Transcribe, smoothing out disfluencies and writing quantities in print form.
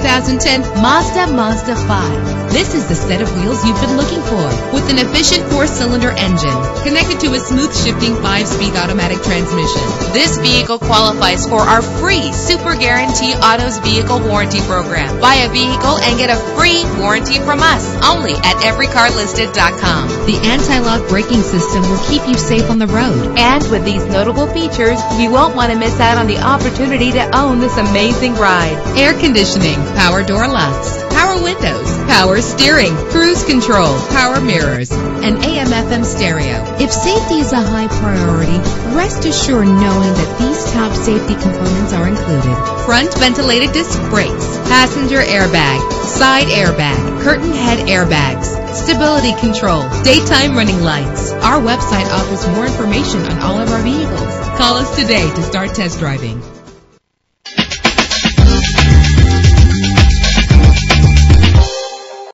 2010 Mazda 5. This is the set of wheels you've been looking for, with an efficient 4-cylinder engine connected to a smooth shifting 5-speed automatic transmission. This vehicle qualifies for our free Super Guarantee Autos Vehicle Warranty Program. Buy a vehicle and get a free warranty from us only at everycarlisted.com. The anti-lock braking system will keep you safe on the road. And with these notable features, you won't want to miss out on the opportunity to own this amazing ride. Air conditioning, power door locks, power windows, power steering, cruise control, power mirrors, and AM/FM stereo. If safety is a high priority, rest assured knowing that these top safety components are included. Front ventilated disc brakes, passenger airbag, side airbag, curtain head airbags, stability control, daytime running lights. Our website offers more information on all of our vehicles. Call us today to start test driving.